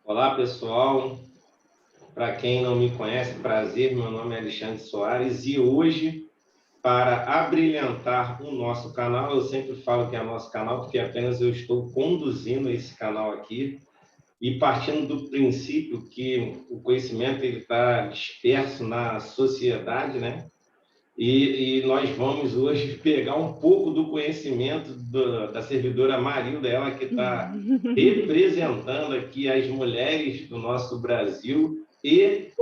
Olá, pessoal. Para quem não me conhece, prazer, meu nome é Alexandre Soares e hoje, para abrilhantar o nosso canal, eu sempre falo que é nosso canal porque apenas eu estou conduzindo esse canal aqui e partindo do princípio que o conhecimento ele está disperso na sociedade, né? E nós vamos hoje pegar um pouco do conhecimento da servidora Marilda, ela que está representando aqui as mulheres do nosso Brasil e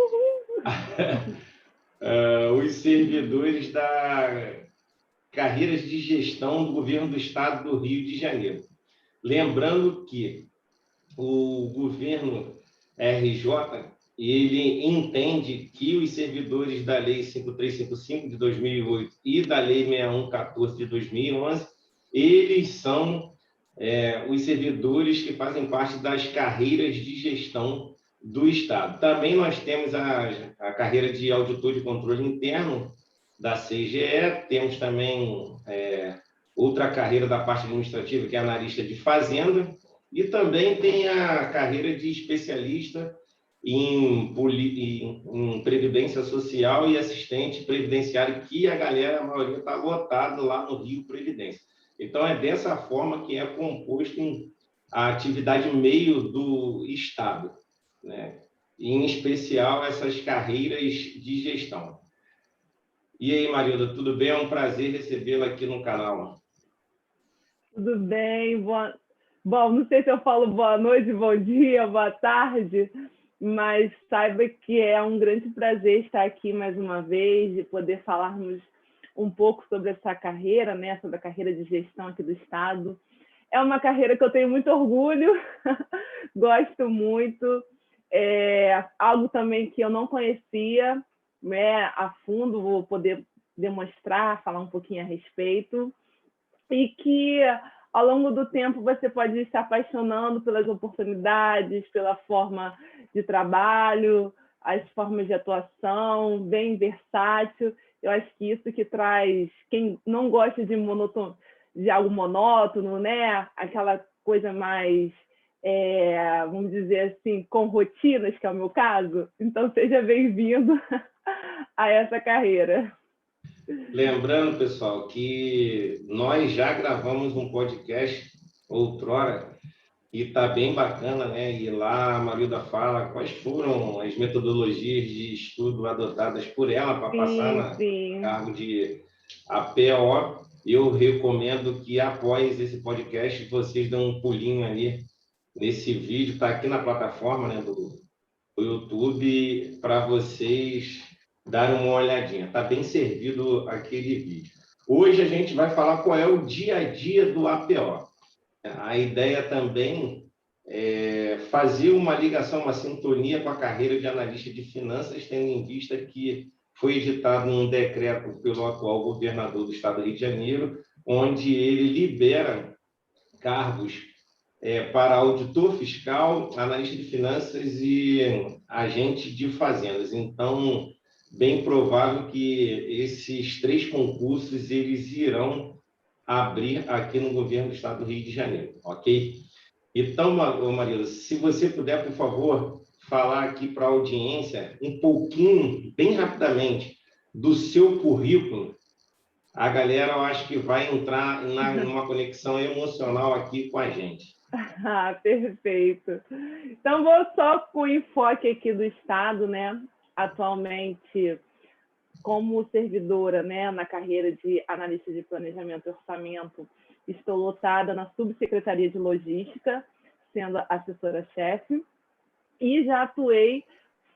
os servidores da carreiras de gestão do governo do estado do Rio de Janeiro. Lembrando que o governo RJ ele entende que os servidores da Lei 5355 de 2008 e da Lei 6114 de 2011, eles são os servidores que fazem parte das carreiras de gestão do Estado. Também nós temos a carreira de auditor de controle interno da CGE, temos também outra carreira da parte administrativa, que é analista de fazenda, e também tem a carreira de especialista em previdência social e assistente previdenciário, que a maioria está lotada lá no Rio Previdência. Então, é dessa forma que é composto a atividade meio do Estado, né? Em especial essas carreiras de gestão. E aí, Marilda, tudo bem? É um prazer recebê-la aqui no canal. Tudo bem? Bom, não sei se eu falo boa noite, bom dia, boa tarde, mas saiba que é um grande prazer estar aqui mais uma vez e poder falarmos um pouco sobre essa carreira, né? Sobre a carreira de gestão aqui do Estado. É uma carreira que eu tenho muito orgulho, gosto muito, é algo também que eu não conhecia, né, a fundo, vou poder demonstrar, falar um pouquinho a respeito, e que ao longo do tempo você pode ir se apaixonando pelas oportunidades, pela forma de trabalho, as formas de atuação, bem versátil. Eu acho que isso que traz quem não gosta de algo monótono, né? Aquela coisa mais, vamos dizer assim, com rotinas, que é o meu caso. Então, seja bem-vindo a essa carreira. Lembrando, pessoal, que nós já gravamos um podcast outrora e está bem bacana, né? E lá a Marilda fala quais foram as metodologias de estudo adotadas por ela para passar no cargo de APO. Eu recomendo que após esse podcast vocês dêem um pulinho ali nesse vídeo, está aqui na plataforma, né, do YouTube, para vocês darem uma olhadinha. Está bem servido aquele vídeo. Hoje a gente vai falar qual é o dia a dia do APO. A ideia também é fazer uma ligação, uma sintonia com a carreira de analista de finanças, tendo em vista que foi editado um decreto pelo atual governador do estado do Rio de Janeiro, onde ele libera cargos para auditor fiscal, analista de finanças e agente de fazendas. Então, bem provável que esses três concursos eles irão abrir aqui no governo do estado do Rio de Janeiro, ok? Então, Marila, se você puder, por favor, falar aqui para a audiência um pouquinho, bem rapidamente, do seu currículo, a galera, eu acho que vai entrar numa conexão emocional aqui com a gente. Ah, perfeito. Então, vou só com o enfoque aqui do Estado, né? Atualmente, como servidora, né, na carreira de analista de planejamento e orçamento, estou lotada na subsecretaria de logística, sendo assessora-chefe, e já atuei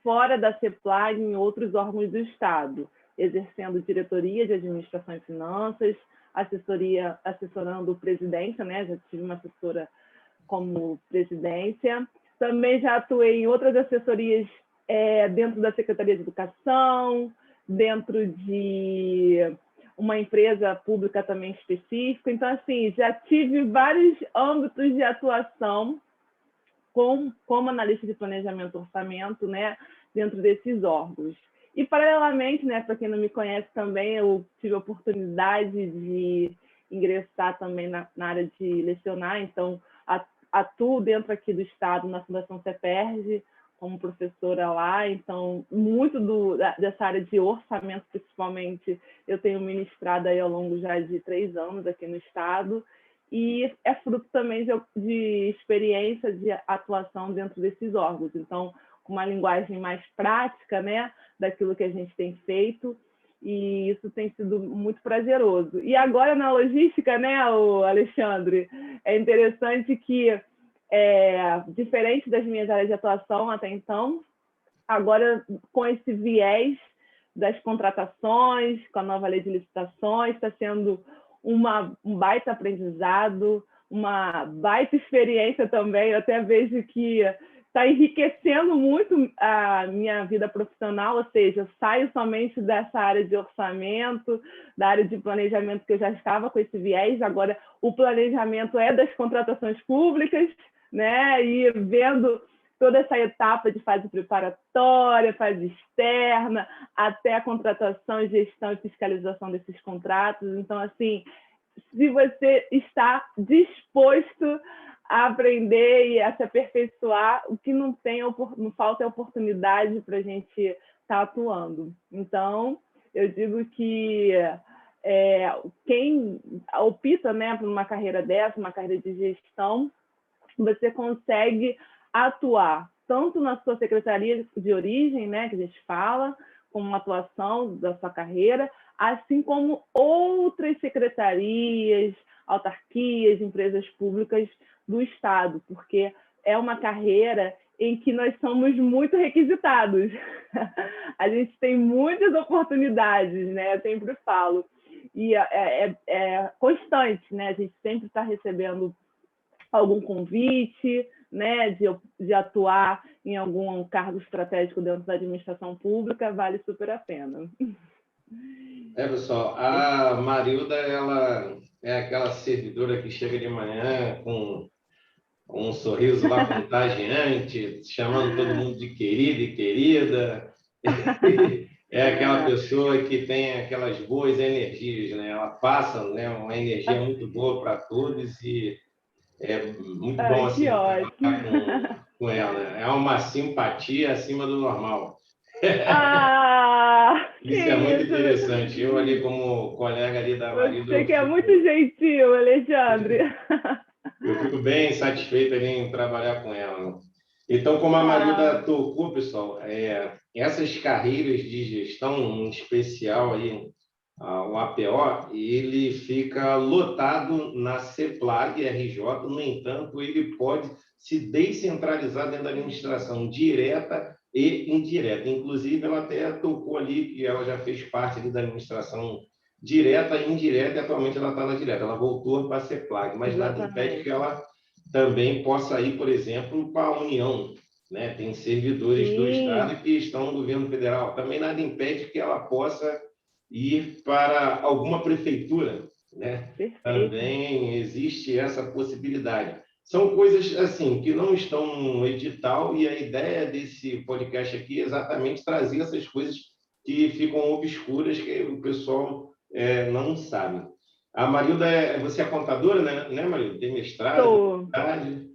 fora da CEPLAG em outros órgãos do Estado, exercendo diretoria de administração e finanças, assessorando presidência, né, já tive uma assessora como presidência. Também já atuei em outras assessorias dentro da Secretaria de Educação, dentro de uma empresa pública também específica. Então, assim, já tive vários âmbitos de atuação como analista de planejamento e orçamento, né, dentro desses órgãos. E, paralelamente, né, para quem não me conhece também, eu tive a oportunidade de ingressar também na área de lecionar, então atuo dentro aqui do Estado, na Fundação CEPERJ, como professora lá, então, muito dessa área de orçamento, principalmente, eu tenho ministrado aí ao longo já de 3 anos aqui no Estado, e é fruto também de experiência de atuação dentro desses órgãos. Então, com uma linguagem mais prática, né, daquilo que a gente tem feito, e isso tem sido muito prazeroso. E agora, na logística, né, Alexandre, é interessante que, diferente das minhas áreas de atuação até então, agora com esse viés das contratações, com a nova lei de licitações, está sendo um baita aprendizado, uma baita experiência também. Eu até vejo que está enriquecendo muito a minha vida profissional, ou seja, eu saio somente dessa área de orçamento, da área de planejamento, que eu já estava com esse viés, agora o planejamento é das contratações públicas, né? E vendo toda essa etapa de fase preparatória, fase externa, até a contratação, gestão e fiscalização desses contratos. Então, assim, se você está disposto a aprender e a se aperfeiçoar, o que não falta é oportunidade para a gente estar atuando. Então, eu digo que quem opta, né, por uma carreira dessa, uma carreira de gestão, você consegue atuar tanto na sua secretaria de origem, né, que a gente fala, como uma atuação da sua carreira, assim como outras secretarias, autarquias, empresas públicas do Estado, porque é uma carreira em que nós somos muito requisitados. A gente tem muitas oportunidades, né? Eu sempre falo. E é constante, né? A gente sempre está recebendo algum convite, né, de atuar em algum cargo estratégico dentro da administração pública, vale super a pena. Pessoal, a Marilda, ela é aquela servidora que chega de manhã com um sorriso lá contagiante, chamando todo mundo de querido e querida. É aquela pessoa que tem aquelas boas energias, né? Ela passa, né, uma energia muito boa para todos e é muito bom assim, que ótimo. trabalhar com ela. É uma simpatia acima do normal. Que Isso é muito isso. interessante. Eu ali como colega ali da Marilda, Você que é muito gentil, Alexandre. Eu fico bem satisfeito ali em trabalhar com ela. Então, como a Marilda tocou, pessoal, essas carreiras de gestão, em especial aí, o APO, ele fica lotado na CEPLAG RJ, no entanto, ele pode se descentralizar dentro da administração direta e indireta. Inclusive, ela até tocou ali que ela já fez parte ali da administração direta e indireta, e atualmente ela está na direta. Ela voltou para a CEPLAG, mas nada impede que ela também possa ir, por exemplo, para a União, né? Tem servidores do Estado que estão no governo federal. Também nada impede que ela possa ir para alguma prefeitura, né? Também existe essa possibilidade. São coisas assim que não estão no edital, e a ideia desse podcast aqui é exatamente trazer essas coisas que ficam obscuras, que o pessoal não sabe. A Marilda, você é contadora, né, Marilda? Tem mestrado, faculdade?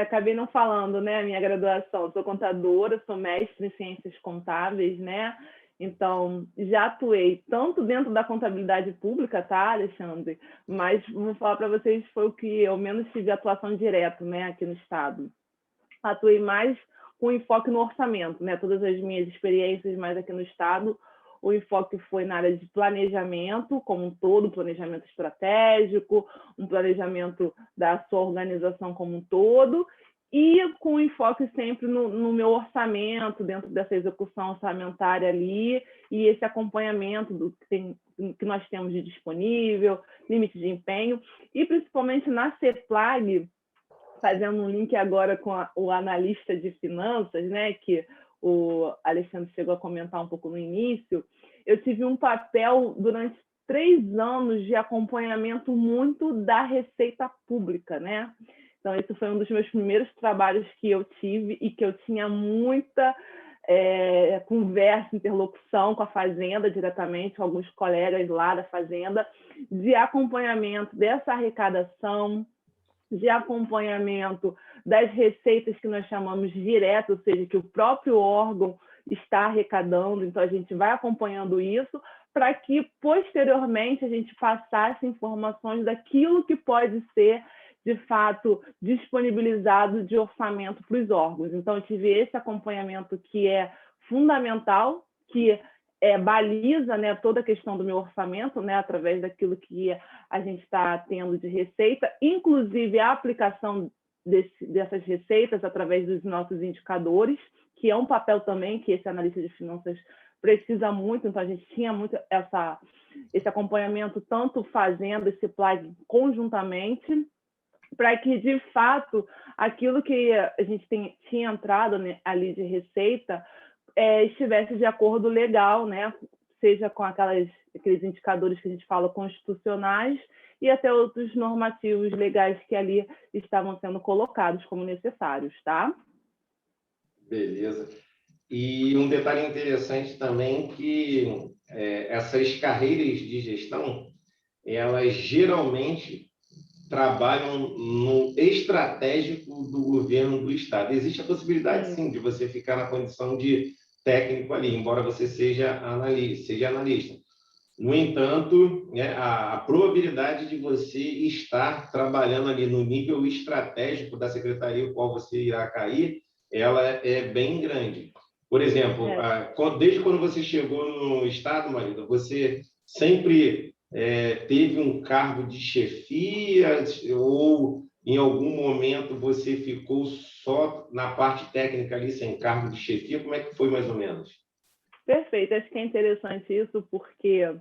Acabei não falando, né, a minha graduação. Sou contadora, sou mestre em ciências contábeis, né? Então, já atuei tanto dentro da contabilidade pública, tá, Alexandre? Mas vou falar para vocês, foi o que eu menos tive atuação direta, né, aqui no Estado. Atuei mais com enfoque no orçamento, né? Todas as minhas experiências mais aqui no Estado, o enfoque foi na área de planejamento, como um todo, planejamento estratégico, um planejamento da sua organização como um todo, e com enfoque sempre no meu orçamento, dentro dessa execução orçamentária ali, e esse acompanhamento do que nós temos de disponível, limite de empenho, e principalmente na CEPLAG, fazendo um link agora com o analista de finanças, né, que o Alexandre chegou a comentar um pouco no início, eu tive um papel durante 3 anos de acompanhamento muito da Receita Pública, né? Então, esse foi um dos meus primeiros trabalhos que eu tive e que eu tinha muita conversa, interlocução com a Fazenda diretamente, com alguns colegas lá da Fazenda, de acompanhamento dessa arrecadação, de acompanhamento das receitas que nós chamamos direto, ou seja, que o próprio órgão está arrecadando, então a gente vai acompanhando isso para que, posteriormente, a gente passasse informações daquilo que pode ser, de fato, disponibilizado de orçamento para os órgãos. Então, eu tive esse acompanhamento que é fundamental, que baliza, né, toda a questão do meu orçamento, né, através daquilo que a gente está tendo de receita, inclusive a aplicação dessas receitas através dos nossos indicadores, que é um papel também que esse analista de finanças precisa muito, então a gente tinha muito esse acompanhamento, tanto fazendo esse plug conjuntamente, para que, de fato, aquilo que a gente tinha entrado, né, ali de receita estivesse de acordo legal, né? Seja com aqueles indicadores que a gente fala constitucionais e até outros normativos legais que ali estavam sendo colocados como necessários, tá? Beleza. E um detalhe interessante também que essas carreiras de gestão, elas geralmente trabalham no estratégico do governo do Estado. Existe a possibilidade, sim, de você ficar na condição de técnico ali, embora você seja analista. No entanto, a probabilidade de você estar trabalhando ali no nível estratégico da secretaria ao qual você irá cair, ela é bem grande. Por exemplo, desde quando você chegou no Estado, Marida, você sempre teve um cargo de chefia ou em algum momento você ficou só na parte técnica ali, sem cargo de chefia? Como é que foi mais ou menos? Perfeito, acho que é interessante isso porque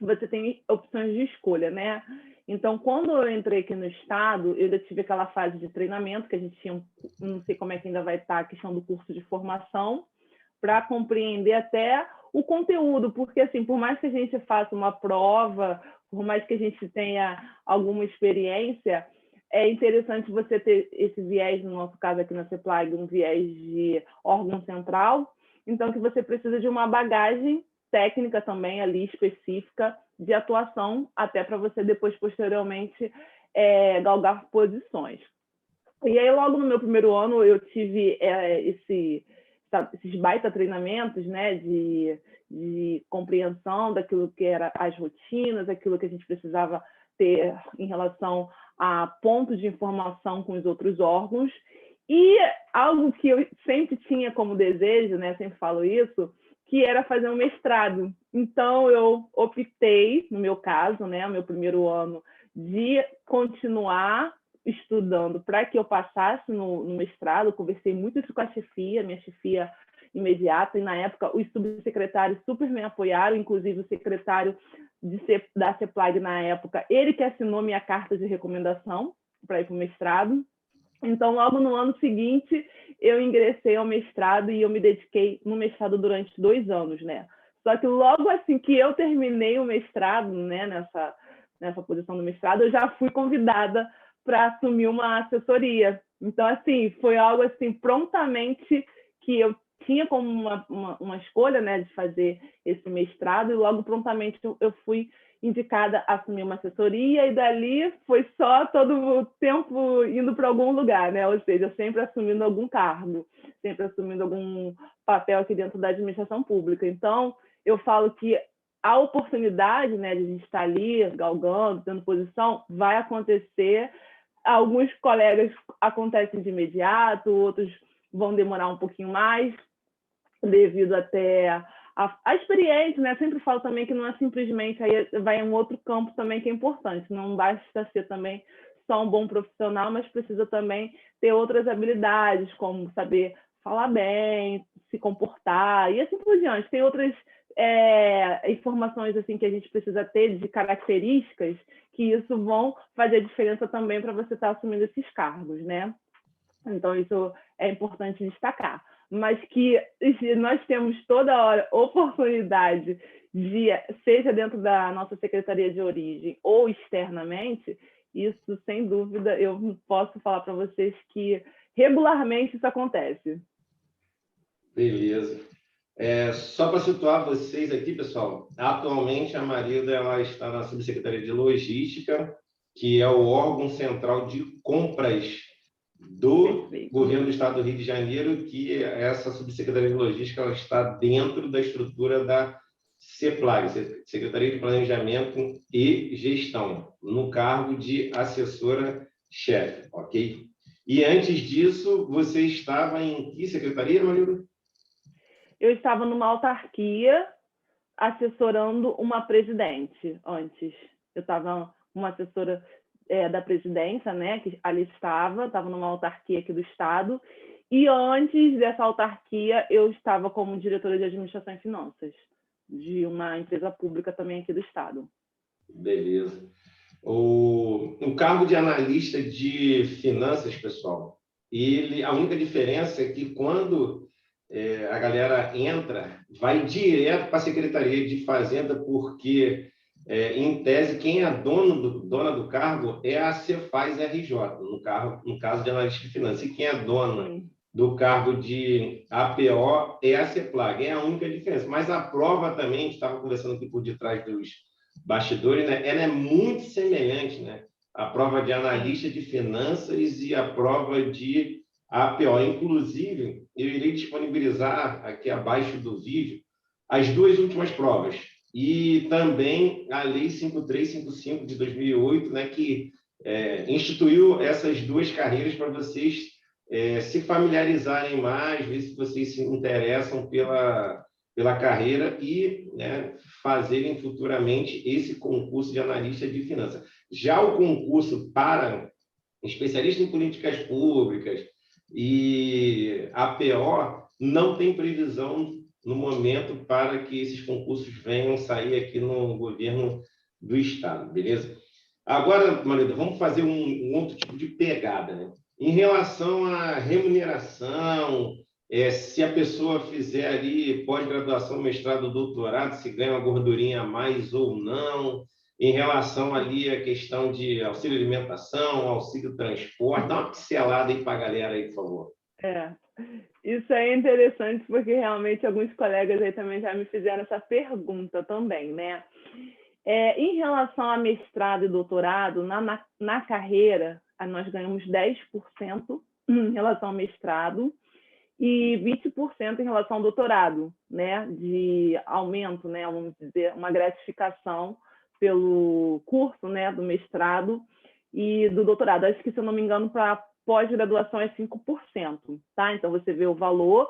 você tem opções de escolha, né? Então, quando eu entrei aqui no Estado, eu ainda tive aquela fase de treinamento, que a gente tinha, não sei como é que ainda vai estar a questão do curso de formação, para compreender até o conteúdo, porque, assim, por mais que a gente faça uma prova, por mais que a gente tenha alguma experiência, é interessante você ter esse viés, no nosso caso aqui na CEPLAG, um viés de órgão central, então que você precisa de uma bagagem técnica também ali específica de atuação, até para você depois, posteriormente, galgar posições. E aí, logo no meu primeiro ano, eu tive esses baita treinamentos, né, de compreensão daquilo que eram as rotinas, aquilo que a gente precisava ter em relação a pontos de informação com os outros órgãos. E algo que eu sempre tinha como desejo, né, sempre falo isso, que era fazer um mestrado. Então, eu optei, no meu caso, né, no meu primeiro ano, de continuar estudando para que eu passasse no mestrado. Conversei muito isso com a chefia, minha chefia imediata, e na época os subsecretários super me apoiaram, inclusive o secretário da CEPLAG na época, ele que assinou minha carta de recomendação para ir para o mestrado. Então, logo no ano seguinte, eu ingressei ao mestrado e eu me dediquei no mestrado durante 2 anos, né? Só que logo assim que eu terminei o mestrado, né, nessa posição do mestrado, eu já fui convidada para assumir uma assessoria. Então, assim, foi algo assim, prontamente, que eu tinha como uma escolha, né, de fazer esse mestrado, e logo prontamente eu fui indicada a assumir uma assessoria, e dali foi só todo o tempo indo para algum lugar, né? Ou seja, sempre assumindo algum cargo, sempre assumindo algum papel aqui dentro da administração pública. Então, eu falo que a oportunidade, né, de a gente estar ali galgando, tendo posição, vai acontecer. Alguns colegas acontecem de imediato, outros vão demorar um pouquinho mais, devido até a experiência, né? Eu sempre falo também que não é simplesmente, aí vai um outro campo também que é importante, não basta ser também só um bom profissional, mas precisa também ter outras habilidades, como saber falar bem, se comportar, e assim por diante. Tem outras informações assim que a gente precisa ter de características que isso vão fazer diferença também para você estar assumindo esses cargos, né? Então, isso é importante destacar. Mas que nós temos toda hora oportunidade de, seja dentro da nossa Secretaria de Origem ou externamente, isso, sem dúvida, eu posso falar para vocês que regularmente isso acontece. Beleza. Só para situar vocês aqui, pessoal, atualmente a Marida ela está na Subsecretaria de Logística, que é o órgão central de compras do Perfeito. governo do Estado do Rio de Janeiro, que essa subsecretaria de logística ela está dentro da estrutura da CEPLAG, Secretaria de Planejamento e Gestão, no cargo de assessora-chefe, ok? E antes disso, você estava em que secretaria, Marilda? Eu estava numa autarquia assessorando uma presidente antes. Eu estava uma assessora da presidência, né, que ali estava numa autarquia aqui do Estado, e antes dessa autarquia eu estava como diretora de administração e finanças de uma empresa pública também aqui do Estado. Beleza. O cargo de analista de finanças, pessoal, a única diferença é que quando a galera entra, vai direto para a Secretaria de Fazenda, porque, em tese, quem é dona do cargo é a Cefaz RJ, no caso de analista de finanças, e quem é dona do cargo de APO é a CEPLAG, é a única diferença. Mas a prova também, a gente estava conversando aqui por detrás dos bastidores, né? Ela é muito semelhante, né? A prova de analista de finanças e a prova de APO. Inclusive, eu irei disponibilizar aqui abaixo do vídeo as duas últimas provas e também a Lei 5355 de 2008, né, que instituiu essas duas carreiras para vocês se familiarizarem mais, ver se vocês se interessam pela carreira e, né, fazerem futuramente esse concurso de analista de finanças. Já o concurso para especialista em políticas públicas e APO não tem previsão no momento para que esses concursos venham sair aqui no governo do Estado, beleza? Agora, Marida, vamos fazer um outro tipo de pegada, né? Em relação à remuneração, se a pessoa fizer ali pós-graduação, mestrado, doutorado, se ganha uma gordurinha a mais ou não, em relação ali à questão de auxílio alimentação, auxílio transporte, dá uma pincelada aí para a galera aí, por favor. Isso é interessante porque realmente alguns colegas aí também já me fizeram essa pergunta também, né? Em relação a mestrado e doutorado, na carreira, nós ganhamos 10% em relação ao mestrado e 20% em relação ao doutorado, né? De aumento, né? Vamos dizer, uma gratificação pelo curso, né? Do mestrado e do doutorado. Acho que, se eu não me engano, para pós-graduação é 5%, tá? Então, você vê o valor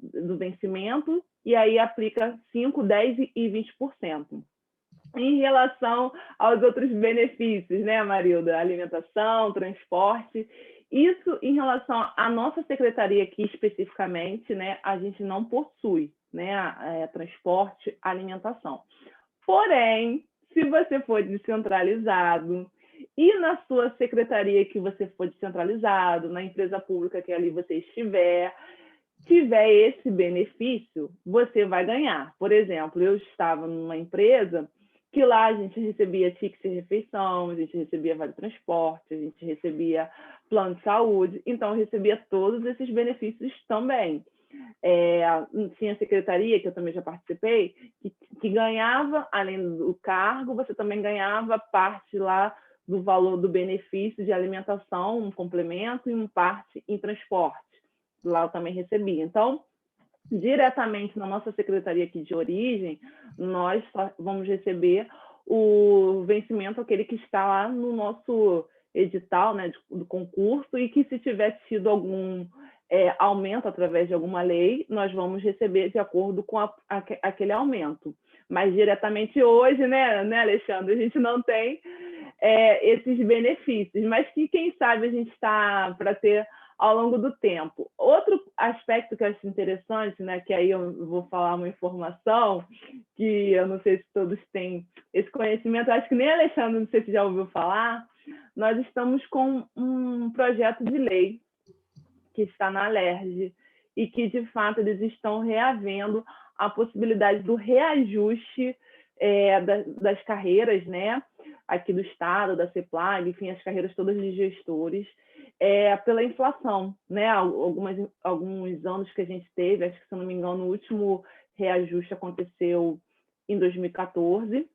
do vencimento e aí aplica 5%, 10% e 20%. Em relação aos outros benefícios, né, Marilda? Alimentação, transporte. Isso em relação à nossa secretaria aqui especificamente, né, a gente não possui, né, transporte, alimentação. Porém, se você for descentralizado e na sua secretaria que você for descentralizado, na empresa pública que ali você tiver esse benefício, você vai ganhar. Por exemplo, eu estava numa empresa que lá a gente recebia ticket de refeição, a gente recebia vale transporte, a gente recebia plano de saúde, então eu recebia todos esses benefícios também. Tinha secretaria, que eu também já participei, que ganhava, além do cargo, você também ganhava parte lá do valor do benefício de alimentação, um complemento e uma parte em transporte. Lá eu também recebia. Então, diretamente na nossa secretaria aqui de origem, nós só vamos receber o vencimento, aquele que está lá no nosso edital, né, do concurso, e que, se tiver tido algum aumento através de alguma lei, nós vamos receber de acordo com aquele aumento. Mas diretamente hoje, né, Alexandre, a gente não tem esses benefícios, mas que, quem sabe, a gente está para ter ao longo do tempo. Outro aspecto que eu acho interessante, né, que aí eu vou falar uma informação que eu não sei se todos têm esse conhecimento, acho que nem Alexandre, não sei se já ouviu falar, nós estamos com um projeto de lei que está na Alerj e que, de fato, eles estão reavendo a possibilidade do reajuste das carreiras, né, aqui do Estado, da CEPLAG, enfim, as carreiras todas de gestores, pela inflação, né? Alguns anos que a gente teve, acho que, se não me engano, o último reajuste aconteceu em 2014,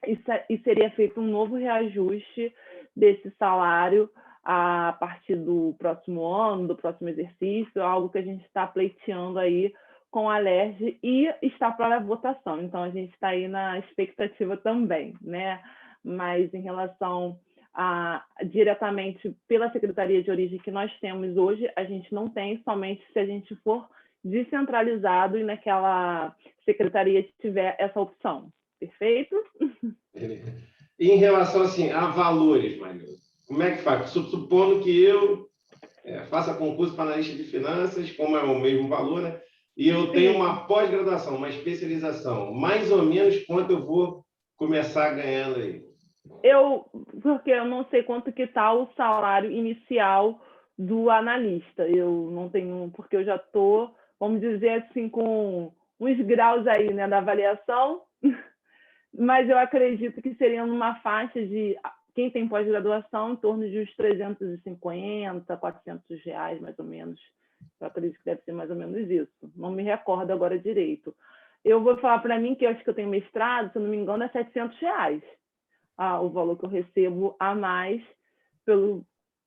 e seria feito um novo reajuste desse salário a partir do próximo ano, do próximo exercício, algo que a gente está pleiteando aí com a LERJ e está para a votação. Então, a gente está aí na expectativa também, né? Mas em relação diretamente pela Secretaria de Origem que nós temos hoje, a gente não tem, somente se a gente for descentralizado e naquela secretaria tiver essa opção. Perfeito? E em relação assim, a valores, Maria, como é que faz? Supondo que eu faça concurso para analista de finanças, como é o mesmo valor, né? E eu tenho uma pós-graduação, uma especialização, mais ou menos quanto eu vou começar ganhando aí? Porque eu não sei quanto que está o salário inicial do analista. Eu não tenho, porque eu já estou, vamos dizer assim, com uns graus aí, né, da avaliação, mas eu acredito que seria numa faixa de quem tem pós-graduação em torno de uns 350, 400 reais, mais ou menos. Eu acredito que deve ser mais ou menos isso. Não me recordo agora direito. Eu vou falar para mim que eu acho que eu tenho mestrado, se eu não me engano, é 700 reais. O valor que eu recebo a mais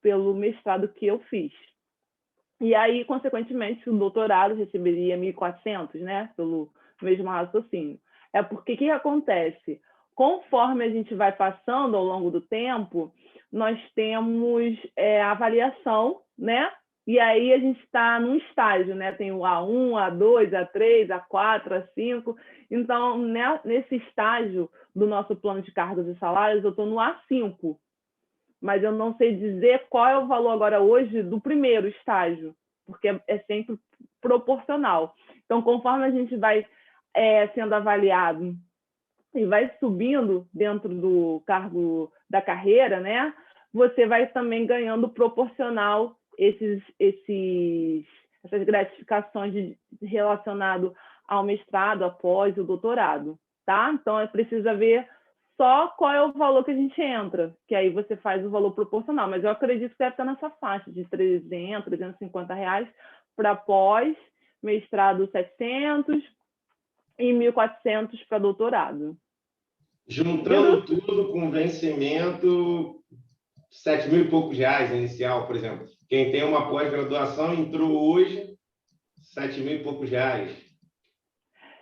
pelo mestrado que eu fiz. E aí, consequentemente, o doutorado receberia 1.400, né? Pelo mesmo raciocínio. É porque o que acontece? Conforme a gente vai passando ao longo do tempo, nós temos a avaliação, né? E aí a gente está num estágio, né? Tem o A1, A2, A3, A4, A5. Então, né, nesse estágio do nosso plano de cargos e salários, eu estou no A5. Mas eu não sei dizer qual é o valor agora hoje do primeiro estágio, porque é sempre proporcional. Então, conforme a gente vai sendo avaliado e vai subindo dentro do cargo da carreira, né? Você vai também ganhando proporcional essas gratificações relacionadas ao mestrado, após o doutorado, tá? Então, é preciso ver só qual é o valor que a gente entra, que aí você faz o valor proporcional. Mas eu acredito que deve estar nessa faixa de 300, 350 reais para pós, mestrado 700 e 1.400 para doutorado. Juntando tudo com vencimento, 7 mil e poucos reais inicial, por exemplo. Quem tem uma pós-graduação entrou hoje, 7 mil e poucos reais.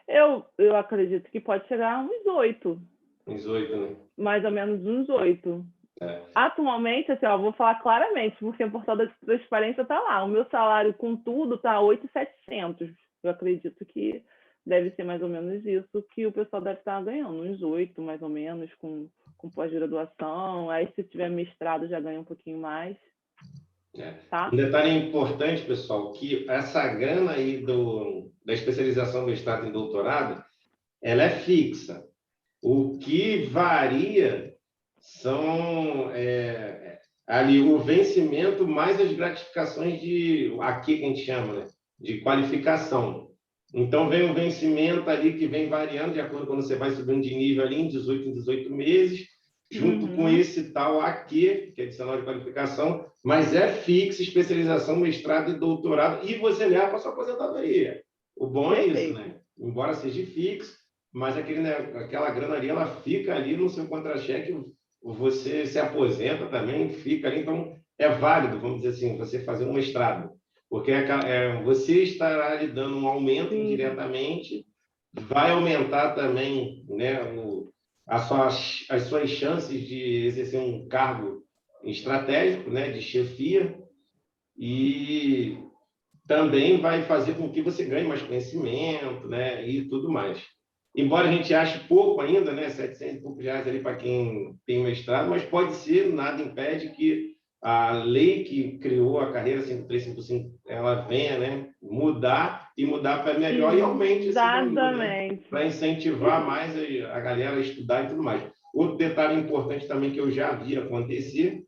Eu acredito que pode chegar a uns 8. Uns 8, né? Mais ou menos uns 8. Atualmente, assim, vou falar claramente, porque o portal da transparência está lá. O meu salário com tudo está 8.700. Eu acredito que deve ser mais ou menos isso que o pessoal deve estar ganhando, uns 8, mais ou menos, com pós-graduação. Aí, se tiver mestrado, já ganha um pouquinho mais. Tá? Um detalhe importante, pessoal, que essa grana aí da especialização, mestrado e doutorado, ela é fixa. O que varia são ali o vencimento mais as gratificações aqui que a gente chama, né, de qualificação. Então, vem um vencimento ali que vem variando de acordo com quando você vai subindo de nível ali em 18 meses, junto com esse tal aqui, que é adicional de qualificação, mas é fixa, especialização, mestrado e doutorado, e você leva para a sua aposentadoria. O bom é isso, né? Embora seja fixo, mas aquela grana ali, ela fica ali no seu contra-cheque, você se aposenta também, fica ali, então é válido, vamos dizer assim, você fazer um mestrado, porque você estará lhe dando um aumento indiretamente, vai aumentar também, né, as suas chances de exercer um cargo estratégico, né, de chefia, e também vai fazer com que você ganhe mais conhecimento, né, e tudo mais. Embora a gente ache pouco ainda, né, 700 e poucos reais ali para quem tem mestrado, mas pode ser, nada impede que a lei que criou a carreira 5355, ela venha, né, mudar para melhor e aumente esse valor, né, para incentivar mais a galera a estudar e tudo mais. Outro detalhe importante também que eu já vi acontecer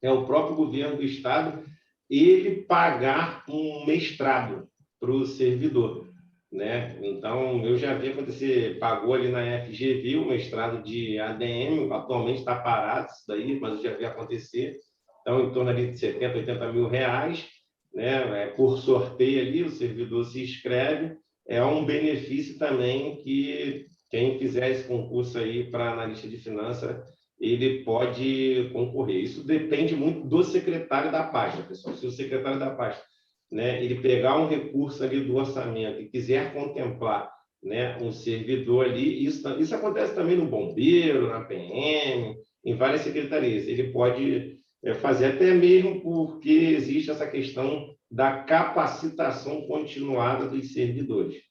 é o próprio governo do estado ele pagar um mestrado para o servidor, né? Então, eu já vi acontecer, pagou ali na FGV o mestrado de ADM, atualmente está parado isso daí, mas eu já vi acontecer. Então, em torno ali de 70, 80 mil reais, né? Por sorteio ali, o servidor se inscreve, é um benefício também que quem fizer esse concurso aí para analista de finanças, ele pode concorrer. Isso depende muito do secretário da pasta, pessoal. Se o secretário da pasta, né, ele pegar um recurso ali do orçamento e quiser contemplar, né, um servidor ali, isso acontece também no bombeiro, na PM, em várias secretarias. Ele pode fazer até mesmo porque existe essa questão da capacitação continuada dos servidores.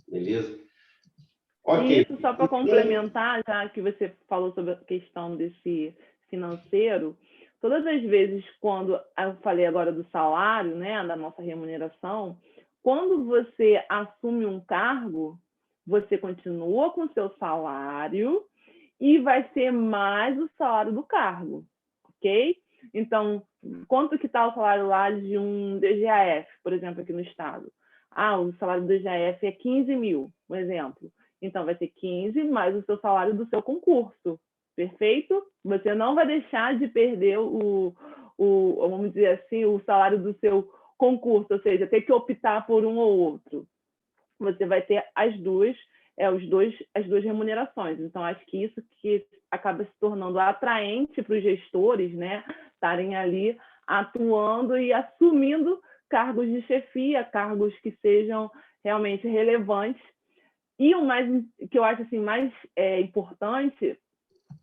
Beleza? Ok. Isso só para complementar, já que você falou sobre a questão desse financeiro, todas as vezes quando eu falei agora do salário, né, da nossa remuneração, quando você assume um cargo, você continua com o seu salário e vai ser mais o salário do cargo, ok? Então, quanto que está o salário lá de um DGAF, por exemplo, aqui no estado? O salário do DGAF é 15 mil, um exemplo. Então, vai ser 15 mais o seu salário do seu concurso, perfeito? Você não vai deixar de perder vamos dizer assim, o salário do seu concurso, ou seja, ter que optar por um ou outro. Você vai ter as duas remunerações. Então, acho que isso que acaba se tornando atraente para os gestores, né, estarem ali atuando e assumindo cargos de chefia, cargos que sejam realmente relevantes. E o mais que eu acho assim mais importante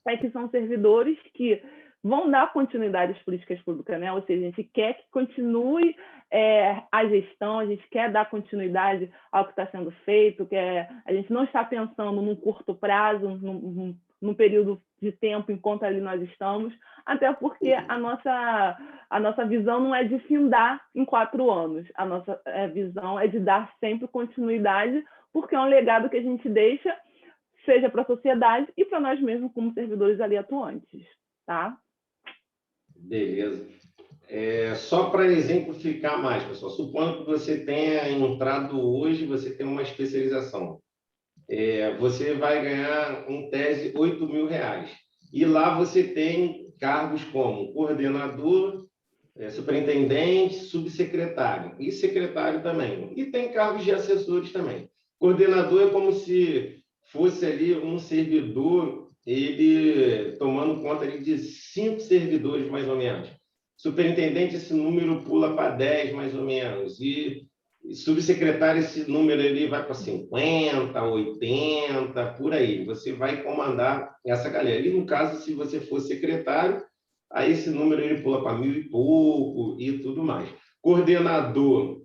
é que são servidores que vão dar continuidade às políticas públicas, né? Ou seja, a gente quer que continue a gestão, a gente quer dar continuidade ao que está sendo feito, a gente não está pensando num curto prazo, num período de tempo enquanto ali nós estamos, até porque a nossa visão não é de findar em 4 anos, a nossa visão é de dar sempre continuidade, porque é um legado que a gente deixa, seja para a sociedade e para nós mesmos como servidores ali atuantes, tá? Beleza. Só para exemplificar mais, pessoal, supondo que você tenha entrado hoje, você tem uma especialização. Você vai ganhar, em tese, R$ 8.000. E lá você tem cargos como coordenador, superintendente, subsecretário e secretário também. E tem cargos de assessores também. Coordenador é como se fosse ali um servidor, ele tomando conta ali de 5 servidores, mais ou menos. Superintendente, esse número pula para 10, mais ou menos. E subsecretário, esse número ali vai para 50, 80, por aí. Você vai comandar essa galera. E, no caso, se você for secretário, aí esse número ele pula para 1.000 e pouco e tudo mais. Coordenador,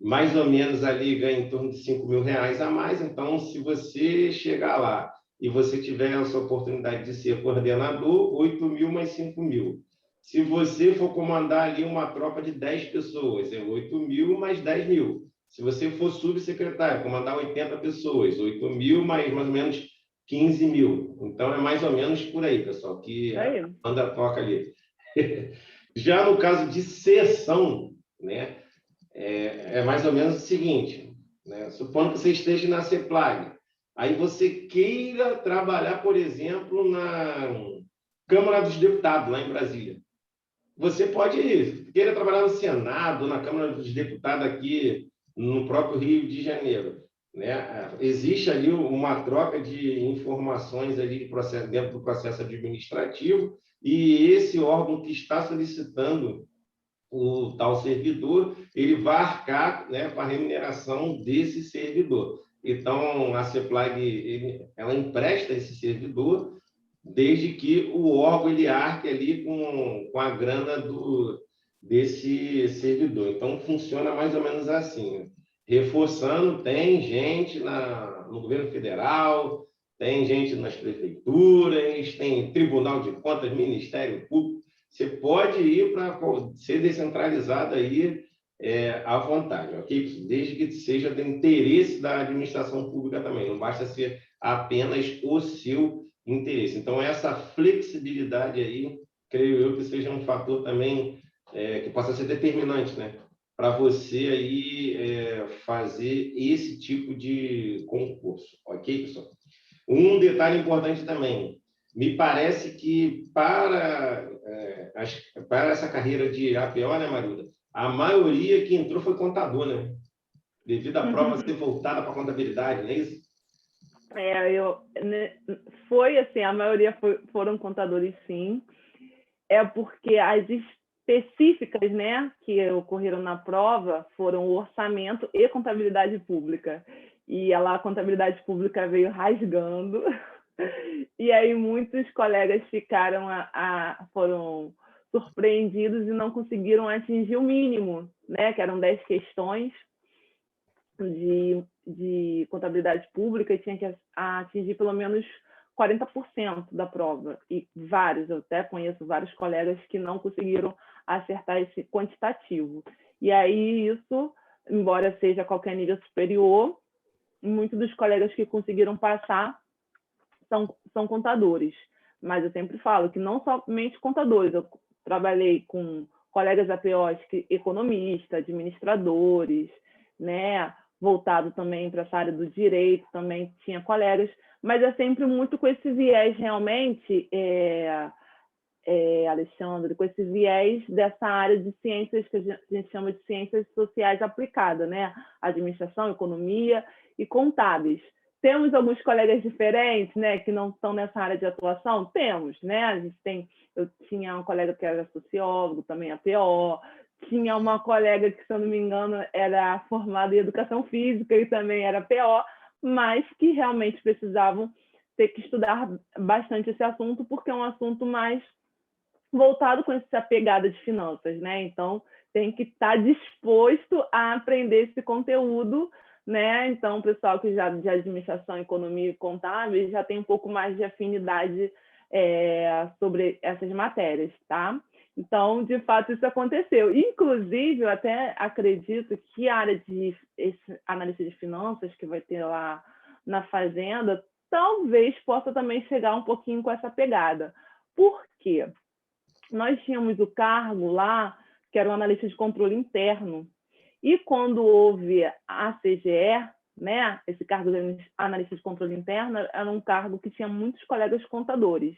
mais ou menos ali ganha em torno de R$ 5.000 a mais. Então, se você chegar lá e você tiver essa oportunidade de ser coordenador, 8.000 mais 5.000. Se você for comandar ali uma tropa de 10 pessoas, é 8.000 mais 10.000. Se você for subsecretário, comandar 80 pessoas, 8.000 mais ou menos 15.000. Então, é mais ou menos por aí, pessoal, que a banda toca ali. Já no caso de seção, né, é mais ou menos o seguinte, né? Supondo que você esteja na CEPLAG, aí você queira trabalhar, por exemplo, na Câmara dos Deputados, lá em Brasília. Você pode queira trabalhar no Senado, na Câmara dos Deputados aqui no próprio Rio de Janeiro, né? Existe ali uma troca de informações ali dentro do processo administrativo e esse órgão que está solicitando o tal servidor, ele vai arcar, né, com a remuneração desse servidor. Então, a CEPLAG, ela empresta esse servidor desde que o órgão ele arque ali com a grana desse servidor. Então, funciona mais ou menos assim. Reforçando, tem gente no governo federal, tem gente nas prefeituras, tem Tribunal de Contas, Ministério Público. Você pode ir para ser descentralizado aí à vontade, ok? Desde que seja do interesse da administração pública também. Não basta ser apenas o seu interesse. Então, essa flexibilidade aí, creio eu que seja um fator também que possa ser determinante, né? Para você aí fazer esse tipo de concurso, ok, pessoal? Um detalhe importante também, me parece que para essa carreira de APO, né, Maruda, a maioria que entrou foi contador, né? Devido à prova ser voltada para a contabilidade, não é isso? Foi assim, a maioria foram contadores, sim. É porque as específicas, né, que ocorreram na prova foram o orçamento e contabilidade pública. E a contabilidade pública veio rasgando. E aí muitos colegas foram surpreendidos e não conseguiram atingir o mínimo, né, que eram 10 questões de contabilidade pública e tinha que atingir pelo menos 40% da prova. E eu até conheço vários colegas que não conseguiram acertar esse quantitativo. E aí isso, embora seja qualquer nível superior, muitos dos colegas que conseguiram passar são contadores. Mas eu sempre falo que não somente contadores, eu trabalhei com colegas APOs, economistas, administradores, né? Voltado também para essa área do direito, também tinha colegas, mas é sempre muito com esse viés realmente, Alexandre, com esse viés dessa área de ciências que a gente chama de ciências sociais aplicadas, né? Administração, economia e contábeis. Temos alguns colegas diferentes, né, que não estão nessa área de atuação? Temos, né? Eu tinha um colega que era sociólogo, também APO, tinha uma colega que, se eu não me engano, era formada em educação física e também era PO, mas que realmente precisavam ter que estudar bastante esse assunto, porque é um assunto mais voltado com essa pegada de finanças, né? Então, tem que estar disposto a aprender esse conteúdo, né? Então, o pessoal que já de administração, economia e contábil já tem um pouco mais de afinidade sobre essas matérias, tá? Então, de fato, isso aconteceu. Inclusive, eu até acredito que a área de analista de finanças que vai ter lá na Fazenda talvez possa também chegar um pouquinho com essa pegada. Por quê? Nós tínhamos o cargo lá, que era o analista de controle interno. E quando houve a CGE, né, esse cargo de analista de controle interno era um cargo que tinha muitos colegas contadores.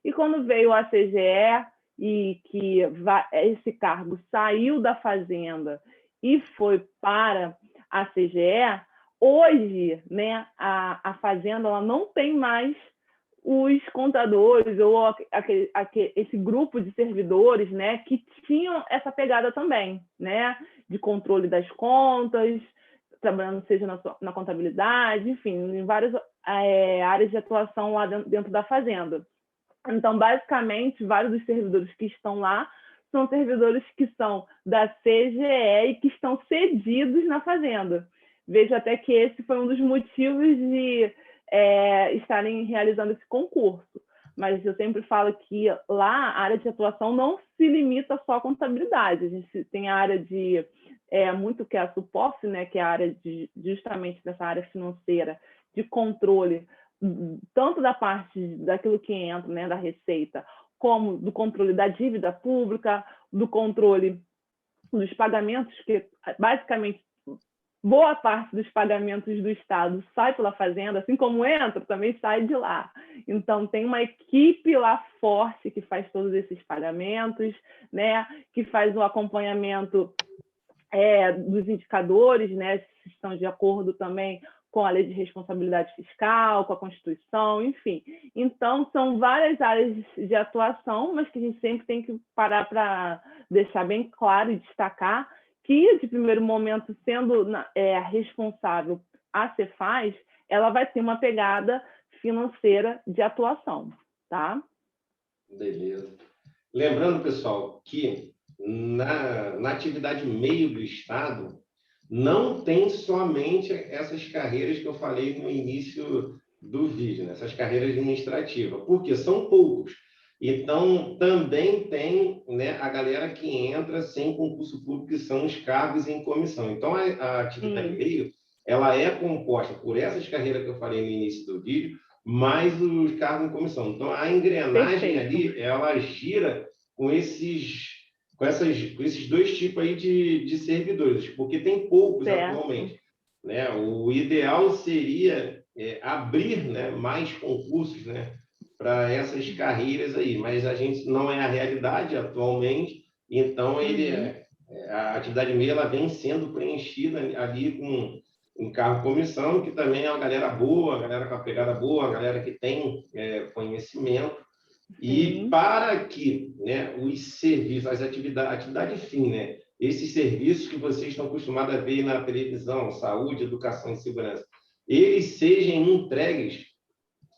E quando veio a CGE e que esse cargo saiu da Fazenda e foi para a CGE, hoje, né, a Fazenda ela não tem mais os contadores ou esse grupo de servidores, né, que tinham essa pegada também, né, de controle das contas, trabalhando seja na contabilidade, enfim, em várias áreas de atuação lá dentro da Fazenda. Então, basicamente, vários dos servidores que estão lá são servidores que são da CGE e que estão cedidos na Fazenda. Vejo até que esse foi um dos motivos de estarem realizando esse concurso. Mas eu sempre falo que lá a área de atuação não se limita só à contabilidade. A gente tem a área de muito que é a suporte, né, que é a área justamente dessa área financeira, de controle, tanto da parte daquilo que entra, né, da receita, como do controle da dívida pública, do controle dos pagamentos, que basicamente boa parte dos pagamentos do Estado sai pela Fazenda, assim como entra, também sai de lá. Então, tem uma equipe lá forte que faz todos esses pagamentos, né, que faz o acompanhamento dos indicadores, né, se estão de acordo também com a Lei de Responsabilidade Fiscal, com a Constituição, enfim. Então, são várias áreas de atuação, mas que a gente sempre tem que parar para deixar bem claro e destacar que, de primeiro momento, sendo responsável a Cefaz, ela vai ter uma pegada financeira de atuação, tá? Beleza. Lembrando, pessoal, que na atividade meio do Estado, não tem somente essas carreiras que eu falei no início do vídeo, né? Essas carreiras administrativas, porque são poucos. Então, também tem, né, a galera que entra sem concurso público, que são os cargos em comissão. Então, a atividade meio, ela é composta por essas carreiras que eu falei no início do vídeo, mais os cargos em comissão. Então, a engrenagem ali, ela gira com esses dois tipos aí de servidores, porque tem poucos atualmente, né? O ideal seria abrir, né, mais concursos, né, para essas carreiras aí, mas a gente não é a realidade atualmente, então a atividade meia ela vem sendo preenchida ali com um cargo comissão, que também é uma galera boa, uma galera com a pegada boa, uma galera que tem conhecimento. E para que, né, os serviços, as atividade fim, né, esses serviços que vocês estão acostumados a ver na televisão, saúde, educação e segurança, eles sejam entregues,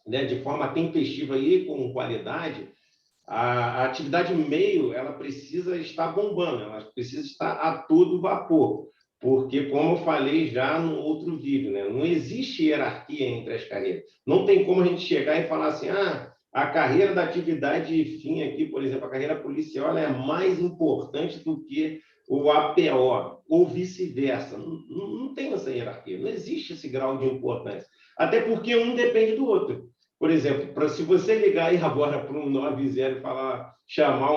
né, de forma tempestiva e com qualidade, a atividade meio ela precisa estar bombando, ela precisa estar a todo vapor, porque, como eu falei já no outro vídeo, né, não existe hierarquia entre as carreiras. Não tem como a gente chegar e falar assim, a carreira da atividade fim aqui, por exemplo, a carreira policial, ela é mais importante do que o APO, ou vice-versa. Não tem essa hierarquia, não existe esse grau de importância. Até porque um depende do outro. Por exemplo, se você ligar aí agora para um 90 e falar, chamar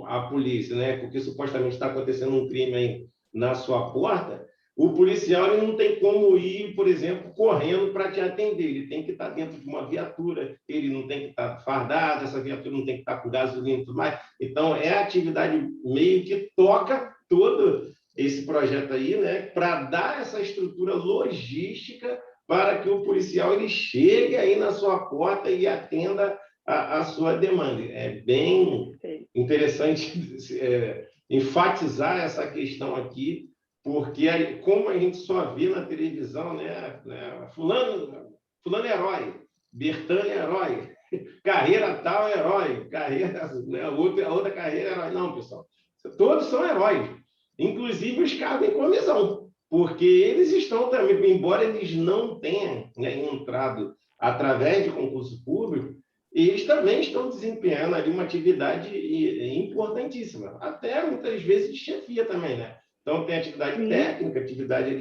a polícia, né, porque supostamente está acontecendo um crime aí na sua porta, o policial ele não tem como ir, por exemplo, correndo para te atender. Ele tem que estar dentro de uma viatura, ele não tem que estar fardado, essa viatura não tem que estar com gasolina e tudo mais. Então, é a atividade meio que toca todo esse projeto aí, né, para dar essa estrutura logística para que o policial ele chegue aí na sua porta e atenda a sua demanda. É bem interessante enfatizar essa questão aqui, porque como a gente só vê na televisão, né, fulano é herói, Bertani é herói, carreira tal é herói, carreira, né, a outra carreira é herói. Não, pessoal, todos são heróis, inclusive os cargos em comissão, porque eles estão também, embora eles não tenham, né, entrado através de concurso público, eles também estão desempenhando ali uma atividade importantíssima, até muitas vezes de chefia também, né? Então, tem atividade técnica, atividade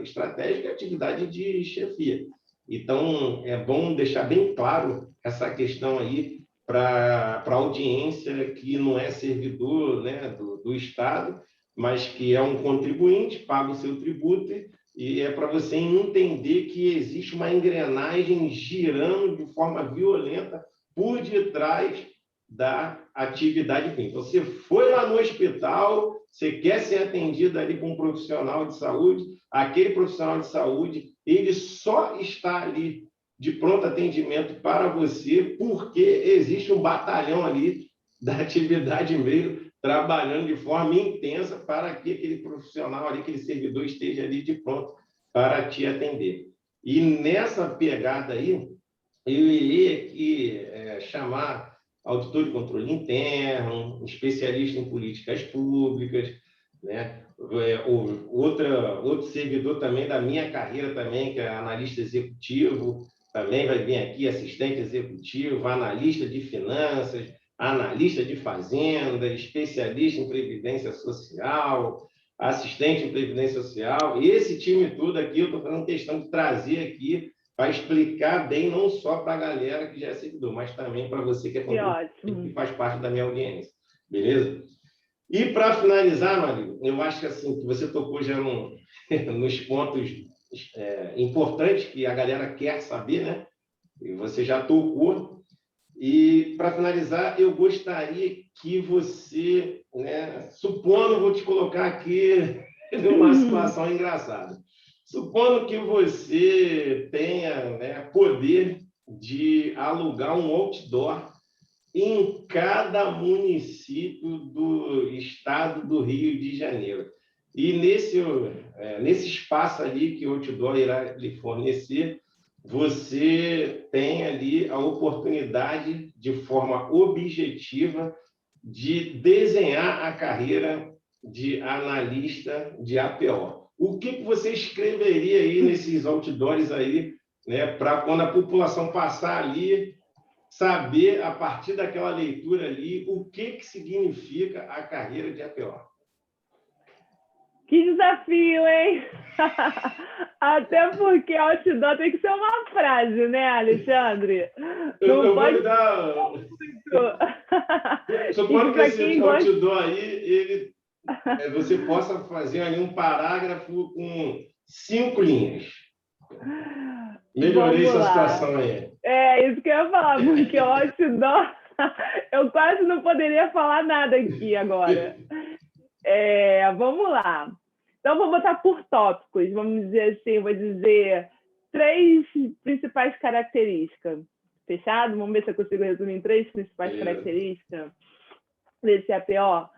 estratégica e atividade de chefia. Então, é bom deixar bem claro essa questão aí para a audiência que não é servidor, né, do Estado, mas que é um contribuinte, paga o seu tributo, e é para você entender que existe uma engrenagem girando de forma violenta por detrás da atividade fim. Você foi lá no hospital, você quer ser atendido ali por um profissional de saúde, aquele profissional de saúde, ele só está ali de pronto atendimento para você porque existe um batalhão ali da atividade meio trabalhando de forma intensa para que aquele profissional ali, aquele servidor esteja ali de pronto para te atender. E nessa pegada aí, eu iria aqui chamar auditor de controle interno, especialista em políticas públicas, né? Outro servidor também da minha carreira também, que é analista executivo, também vai vir aqui, assistente executivo, analista de finanças, analista de fazenda, especialista em previdência social, assistente em previdência social. Esse time todo aqui, eu estou fazendo questão de trazer aqui para explicar bem, não só para a galera que já é seguidor, mas também para você que é contribuinte, que faz parte da minha audiência. Beleza? E para finalizar, Maria, eu acho que assim, que você tocou já nos pontos importantes que a galera quer saber, né? E você já tocou. E, para finalizar, eu gostaria que você, né, supondo, vou te colocar aqui numa situação engraçada. Supondo que você tenha, né, poder de alugar um outdoor em cada município do estado do Rio de Janeiro. E nesse espaço ali que o outdoor irá lhe fornecer, você tem ali a oportunidade, de forma objetiva, de desenhar a carreira de analista de APO. O que você escreveria aí nesses outdoors aí, né, para quando a população passar ali, saber, a partir daquela leitura ali, o que significa a carreira de APO? Que desafio, hein? Até porque outdoor tem que ser uma frase, né, Alexandre? Eu vou lhe dar... Supondo que esse outdoor aí, você possa fazer ali um parágrafo com 5 linhas. Melhorei essa situação aí. É isso que eu ia falar, porque o outdoor... Eu quase não poderia falar nada aqui agora. Vamos lá. Então, vou botar por tópicos, vamos dizer assim, vou dizer 3 principais características. Fechado? Vamos ver se eu consigo resumir em 3 principais características desse APO.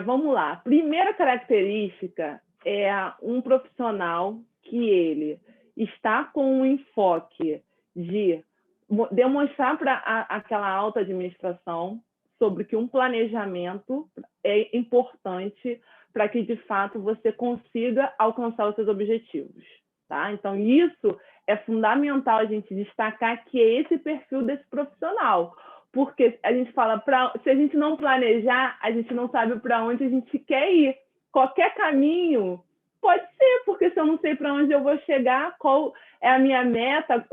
Vamos lá. Primeira característica é um profissional que ele está com um enfoque de demonstrar para aquela alta administração sobre que um planejamento é importante para que, de fato, você consiga alcançar os seus objetivos. Tá? Então, isso é fundamental a gente destacar que é esse perfil desse profissional. Porque a gente fala, se a gente não planejar, a gente não sabe para onde a gente quer ir. Qualquer caminho pode ser, porque se eu não sei para onde eu vou chegar, qual é a minha meta,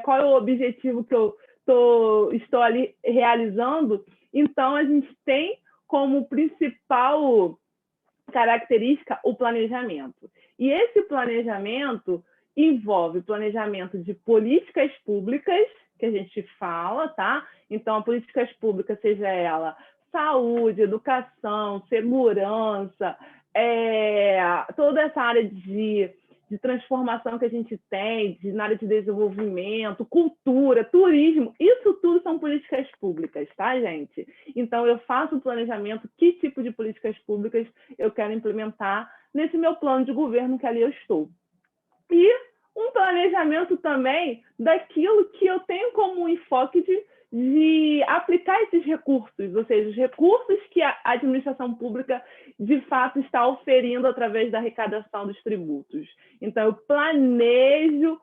qual é o objetivo que eu estou ali realizando, então a gente tem como principal característica o planejamento. E esse planejamento envolve planejamento de políticas públicas, que a gente fala, tá? Então, políticas públicas, seja ela saúde, educação, segurança, toda essa área de transformação que a gente tem, na área de desenvolvimento, cultura, turismo, isso tudo são políticas públicas, tá, gente? Então, eu faço o planejamento, que tipo de políticas públicas eu quero implementar nesse meu plano de governo que ali eu estou. E um planejamento também daquilo que eu tenho como enfoque de aplicar esses recursos, ou seja, os recursos que a administração pública de fato está oferindo através da arrecadação dos tributos. Então, eu planejo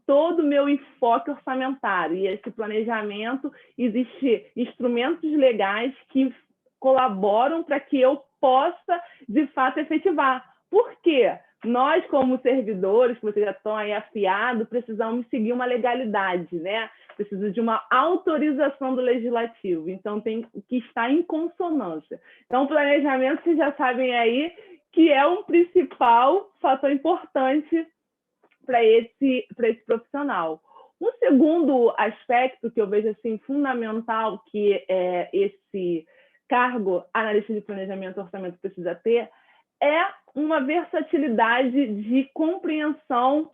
todo o meu enfoque orçamentário, e esse planejamento, existem instrumentos legais que colaboram para que eu possa, de fato, efetivar. Por quê? Nós, como servidores, que vocês já estão aí afiados, precisamos seguir uma legalidade, né? Precisa de uma autorização do legislativo, então tem que estar em consonância. Então, o planejamento, vocês já sabem aí, que é um principal fator importante para esse profissional. Um segundo aspecto que eu vejo assim, fundamental que esse cargo analista de planejamento e orçamento precisa ter é uma versatilidade de compreensão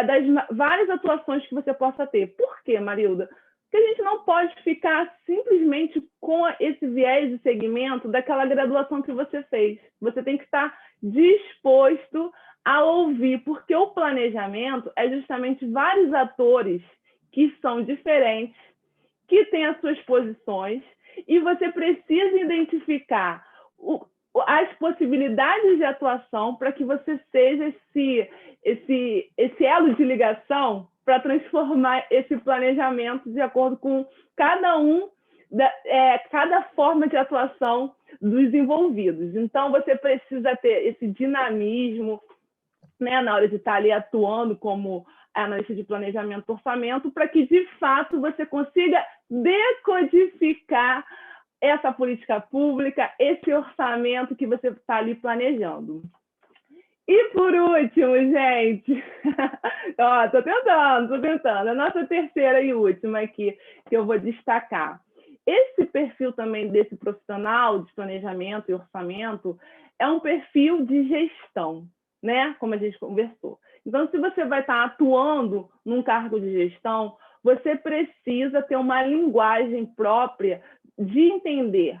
das várias atuações que você possa ter. Por quê, Marilda? Porque a gente não pode ficar simplesmente com esse viés de segmento daquela graduação que você fez. Você tem que estar disposto a ouvir, porque o planejamento é justamente vários atores que são diferentes, que têm as suas posições, e você precisa identificar as possibilidades de atuação para que você seja esse elo de ligação para transformar esse planejamento de acordo com cada forma de atuação dos envolvidos. Então, você precisa ter esse dinamismo, né, na hora de estar ali atuando como analista de planejamento e orçamento, para que, de fato, você consiga decodificar essa política pública, esse orçamento que você está ali planejando. E, por último, gente, estou tentando, a nossa terceira e última aqui, que eu vou destacar. Esse perfil também desse profissional de planejamento e orçamento é um perfil de gestão, né? Como a gente conversou. Então, se você vai estar atuando num cargo de gestão, você precisa ter uma linguagem própria de entender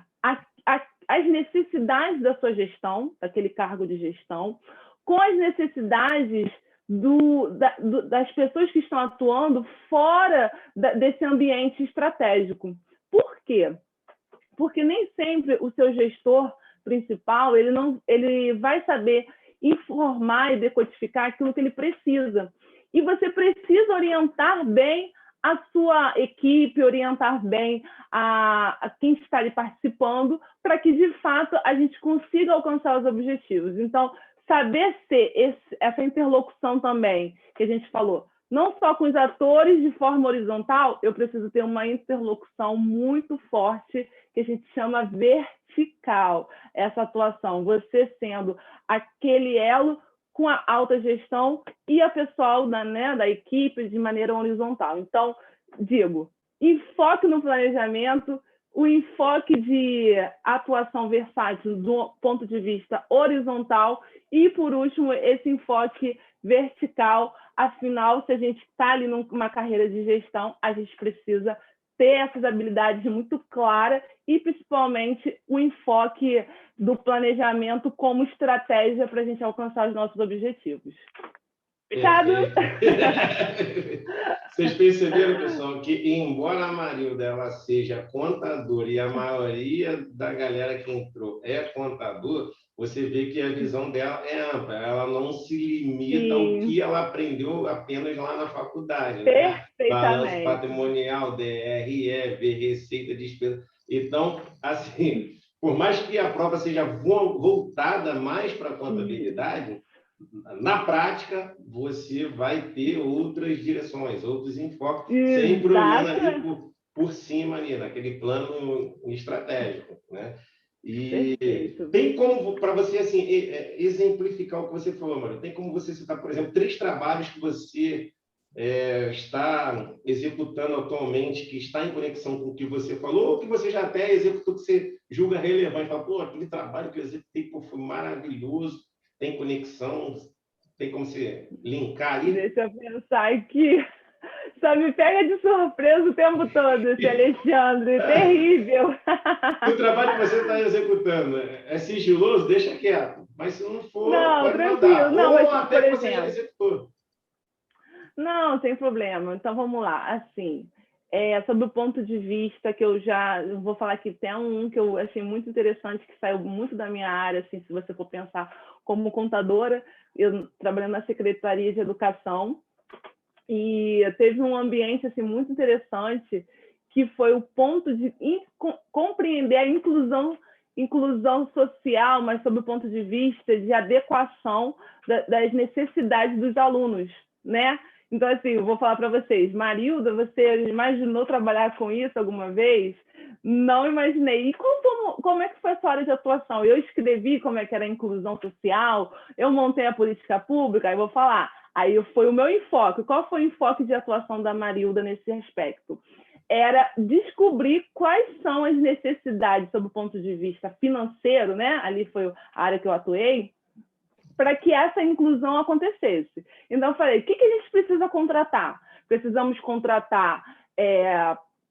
as necessidades da sua gestão, daquele cargo de gestão, com as necessidades das pessoas que estão atuando fora desse ambiente estratégico. Por quê? Porque nem sempre o seu gestor principal ele vai saber informar e decodificar aquilo que ele precisa. E você precisa orientar bem a sua equipe, orientar bem a quem está ali participando, para que, de fato, a gente consiga alcançar os objetivos. Então, saber ser essa interlocução também, que a gente falou, não só com os atores de forma horizontal, eu preciso ter uma interlocução muito forte, que a gente chama vertical, essa atuação, você sendo aquele elo com a alta gestão e a pessoal da equipe de maneira horizontal. Então, digo, enfoque no planejamento, o enfoque de atuação versátil do ponto de vista horizontal e, por último, esse enfoque vertical. Afinal, se a gente está ali numa carreira de gestão, a gente precisa ter essas habilidades muito claras e, principalmente, o enfoque do planejamento como estratégia para a gente alcançar os nossos objetivos. Fechado? Vocês perceberam, pessoal, que embora a Marilda ela seja contadora e a maioria da galera que entrou é contador, você vê que a visão dela é ampla, ela não se limita ao que ela aprendeu apenas lá na faculdade, né? Balanço patrimonial, DRE, ver receita, despesa. Então, assim, por mais que a prova seja voltada mais para a contabilidade, na prática, você vai ter outras direções, outros enfoques, sempre olhando ali por cima, ali, naquele plano estratégico, né? E perfeito. Tem como, para você assim, exemplificar o que você falou, Maria, tem como você citar, por exemplo, 3 trabalhos que você está executando atualmente, que está em conexão com o que você falou, ou que você já até executou, que você julga relevante, fala, pô, aquele trabalho que eu executei pô, foi maravilhoso, tem conexão, tem como se linkar ali? Deixa eu pensar aqui. Só me pega de surpresa o tempo todo, esse Alexandre. Terrível. Se o trabalho que você está executando é sigiloso, deixa quieto. Mas se não for, não, pode tranquilo. mandar. Não, ou mas, até que você já executou. Não, sem problema. Então, vamos lá. Assim, sobre o ponto de vista que eu vou falar aqui, tem um que eu achei muito interessante, que saiu muito da minha área, assim, se você for pensar como contadora, eu trabalhando na Secretaria de Educação, e teve um ambiente assim, muito interessante, que foi o ponto de compreender a inclusão social, mas sob o ponto de vista de adequação das necessidades dos alunos, né? Então, assim, eu vou falar para vocês, Marilda, você imaginou trabalhar com isso alguma vez? Não imaginei. E como é que foi a sua área de atuação? Eu escrevi como é que era a inclusão social, eu montei a política pública, aí vou falar. Aí foi o meu enfoque. Qual foi o enfoque de atuação da Marilda nesse aspecto? Era descobrir quais são as necessidades sob o ponto de vista financeiro, né? Ali foi a área que eu atuei, para que essa inclusão acontecesse. Então, eu falei, o que a gente precisa contratar? Precisamos contratar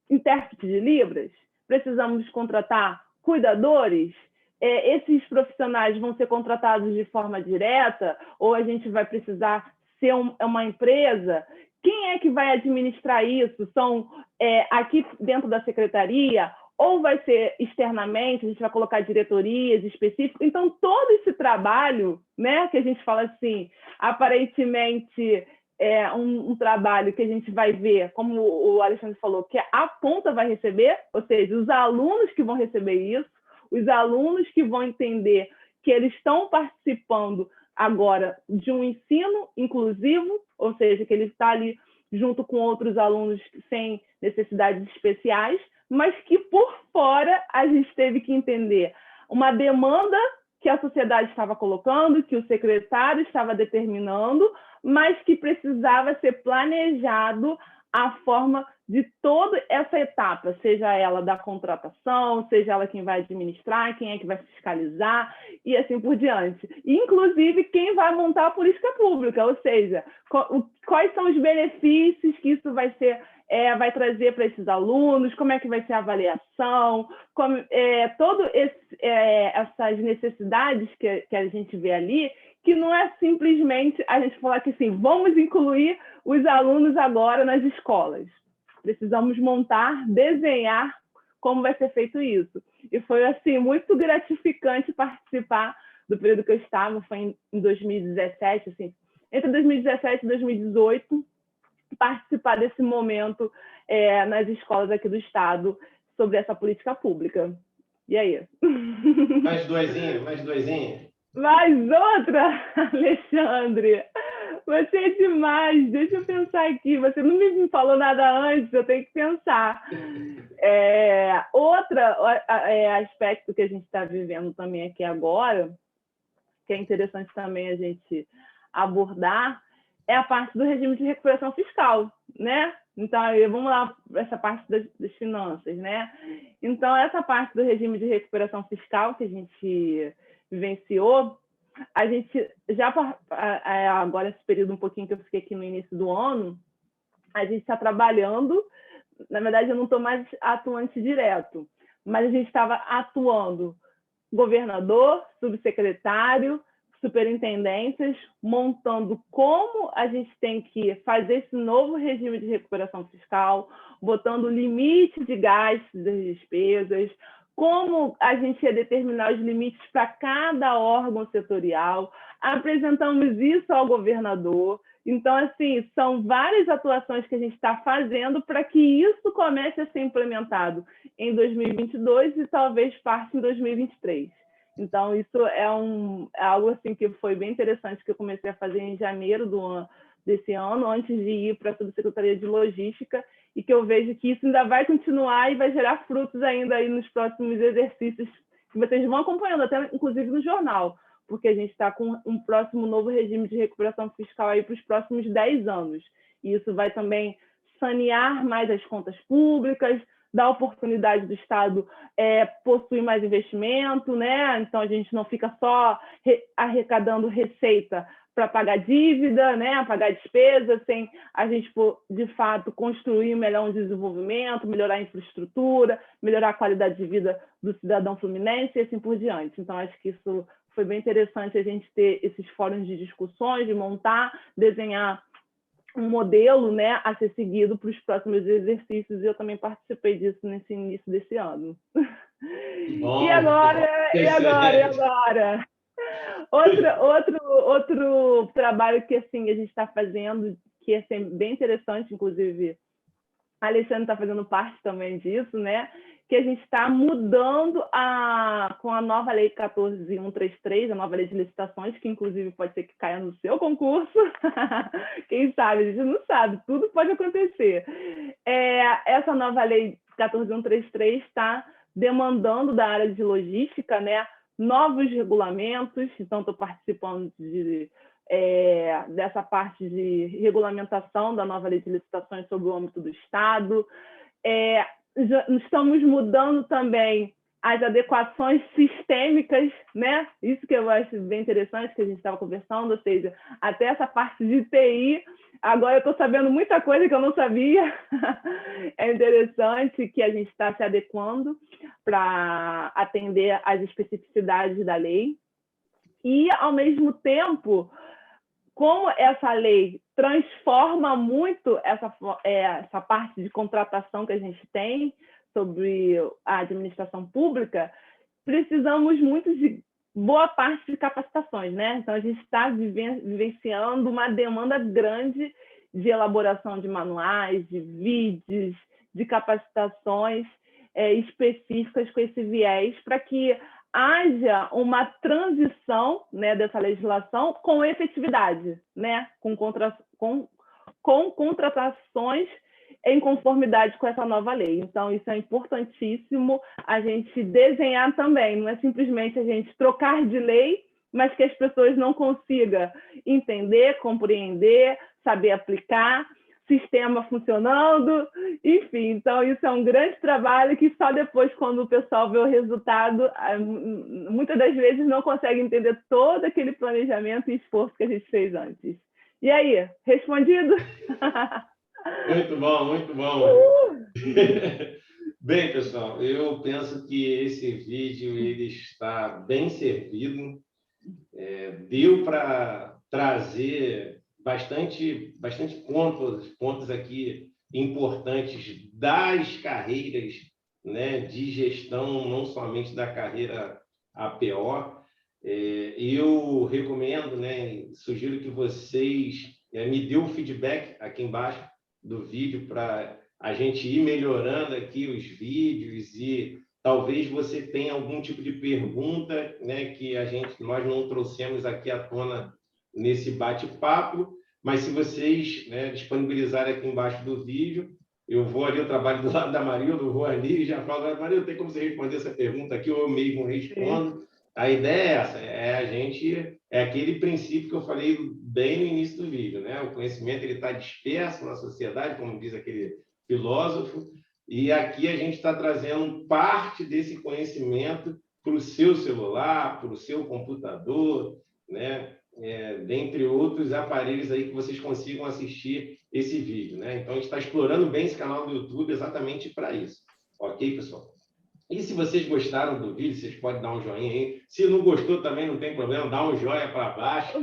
intérprete de Libras? Precisamos contratar cuidadores? Esses profissionais vão ser contratados de forma direta? Ou a gente vai precisar ser uma empresa? Quem é que vai administrar isso? São aqui dentro da secretaria? Ou vai ser externamente, a gente vai colocar diretorias específicas. Então, todo esse trabalho, né, que a gente fala assim, aparentemente é um trabalho que a gente vai ver, como o Alexandre falou, que a ponta vai receber, ou seja, os alunos que vão receber isso, os alunos que vão entender que eles estão participando agora de um ensino inclusivo, ou seja, que ele está ali junto com outros alunos sem necessidades especiais, mas que por fora a gente teve que entender uma demanda que a sociedade estava colocando, que o secretário estava determinando, mas que precisava ser planejado a forma de toda essa etapa, seja ela da contratação, seja ela quem vai administrar, quem é que vai fiscalizar e assim por diante. Inclusive, quem vai montar a política pública, ou seja, quais são os benefícios que isso vai trazer para esses alunos, como é que vai ser a avaliação, todas essas necessidades que a gente vê ali, que não é simplesmente a gente falar que assim, vamos incluir os alunos agora nas escolas. Precisamos montar, desenhar como vai ser feito isso. E foi assim muito gratificante participar do período que eu estava, foi em 2017, assim, entre 2017 e 2018, participar desse momento nas escolas aqui do estado sobre essa política pública. E aí? Mais duesinho. Mais outra, Alexandre. Você é demais. Deixa eu pensar aqui. Você não me falou nada antes, eu tenho que pensar. Outro aspecto que a gente está vivendo também aqui agora, que é interessante também a gente abordar, é a parte do regime de recuperação fiscal, né? Então, aí, vamos lá, essa parte das finanças, né? Então, essa parte do regime de recuperação fiscal que a gente vivenciou, a gente já, agora esse período um pouquinho que eu fiquei aqui no início do ano, a gente está trabalhando, na verdade eu não estou mais atuante direto, mas a gente estava atuando governador, subsecretário, superintendentes, montando como a gente tem que fazer esse novo regime de recuperação fiscal, botando limite de gastos das despesas, como a gente ia determinar os limites para cada órgão setorial, apresentamos isso ao governador. Então, assim, são várias atuações que a gente está fazendo para que isso comece a ser implementado em 2022 e talvez parte em 2023. Então, isso é algo assim que foi bem interessante, que eu comecei a fazer em janeiro desse ano, antes de ir para a Subsecretaria de Logística, e que eu vejo que isso ainda vai continuar e vai gerar frutos ainda aí nos próximos exercícios, que vocês vão acompanhando, até inclusive no jornal, porque a gente está com um próximo novo regime de recuperação fiscal aí para os próximos 10 anos. E isso vai também sanear mais as contas públicas, dar oportunidade do Estado possuir mais investimento, né? Então, a gente não fica só arrecadando receita para pagar dívida, né? Pagar despesa, sem a gente, de fato, construir melhor um desenvolvimento, melhorar a infraestrutura, melhorar a qualidade de vida do cidadão fluminense e assim por diante. Então, acho que isso foi bem interessante a gente ter esses fóruns de discussões, de montar, desenhar um modelo, né, a ser seguido para os próximos exercícios, e eu também participei disso nesse início desse ano. Bom, e agora? Outro trabalho que assim, a gente está fazendo, que é bem interessante, inclusive a Alexandre está fazendo parte também disso, né? Que a gente está mudando com a nova lei 14.133, a nova lei de licitações, que inclusive pode ser que caia no seu concurso. Quem sabe? A gente não sabe, tudo pode acontecer. Essa nova lei 14.133 está demandando da área de logística, né, novos regulamentos. Então, estou participando dessa parte de regulamentação da nova lei de licitações sobre o âmbito do Estado. Estamos mudando também as adequações sistêmicas, né? Isso que eu acho bem interessante, que a gente estava conversando, ou seja, até essa parte de TI, agora eu estou sabendo muita coisa que eu não sabia. É interessante que a gente está se adequando para atender às especificidades da lei. E, ao mesmo tempo, como essa lei transforma muito essa parte de contratação que a gente tem sobre a administração pública, precisamos muito de boa parte de capacitações, né? Então, a gente está vivenciando uma demanda grande de elaboração de manuais, de vídeos, de capacitações específicas com esse viés, para que haja uma transição, né, dessa legislação com efetividade, né, com contratações em conformidade com essa nova lei. Então, isso é importantíssimo a gente desenhar também, não é simplesmente a gente trocar de lei, mas que as pessoas não consigam entender, compreender, saber aplicar, sistema funcionando, enfim. Então, isso é um grande trabalho que só depois, quando o pessoal vê o resultado, muitas das vezes não consegue entender todo aquele planejamento e esforço que a gente fez antes. E aí, respondido? Muito bom, muito bom. Bem, pessoal, eu penso que esse vídeo ele está bem servido. Deu para trazer bastante pontos aqui importantes das carreiras, né, de gestão, não somente da carreira APO. Eu recomendo, né, sugiro que vocês me dêem o feedback aqui embaixo do vídeo para a gente ir melhorando aqui os vídeos, e talvez você tenha algum tipo de pergunta, né, que nós não trouxemos aqui à tona nesse bate-papo, mas se vocês, né, disponibilizarem aqui embaixo do vídeo, eu vou ali, eu trabalho do lado da Marilda, eu vou ali e já falo, Marilda, tem como você responder essa pergunta aqui, ou eu mesmo respondo. A ideia é essa, é aquele princípio que eu falei bem no início do vídeo, né? O conhecimento ele está disperso na sociedade, como diz aquele filósofo, e aqui a gente está trazendo parte desse conhecimento para o seu celular, para o seu computador, né? Dentre outros aparelhos aí que vocês consigam assistir esse vídeo, né? Então a gente está explorando bem esse canal do YouTube exatamente para isso, ok, pessoal? E se vocês gostaram do vídeo, vocês podem dar um joinha aí. Se não gostou também, não tem problema, dá um joinha para baixo.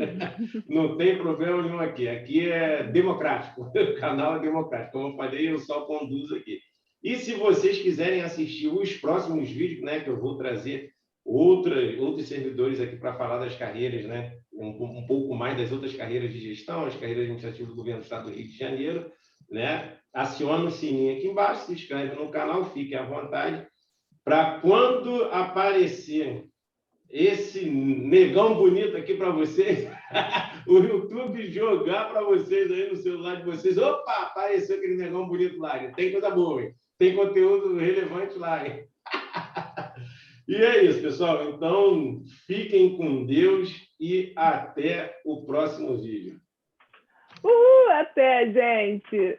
Não tem problema nenhum aqui. Aqui é democrático. O canal é democrático. Como eu falei, eu só conduzo aqui. E se vocês quiserem assistir os próximos vídeos, né, que eu vou trazer outros servidores aqui para falar das carreiras, né, um pouco mais das outras carreiras de gestão, as carreiras administrativas do governo do Estado do Rio de Janeiro, né? Aciona o sininho aqui embaixo, se inscreve no canal, fiquem à vontade, para quando aparecer esse negão bonito aqui para vocês, o YouTube jogar para vocês aí no celular de vocês. Opa, apareceu aquele negão bonito lá. Tem coisa boa, hein? Tem conteúdo relevante lá. Hein? E é isso, pessoal. Então, fiquem com Deus e até o próximo vídeo. Até, gente!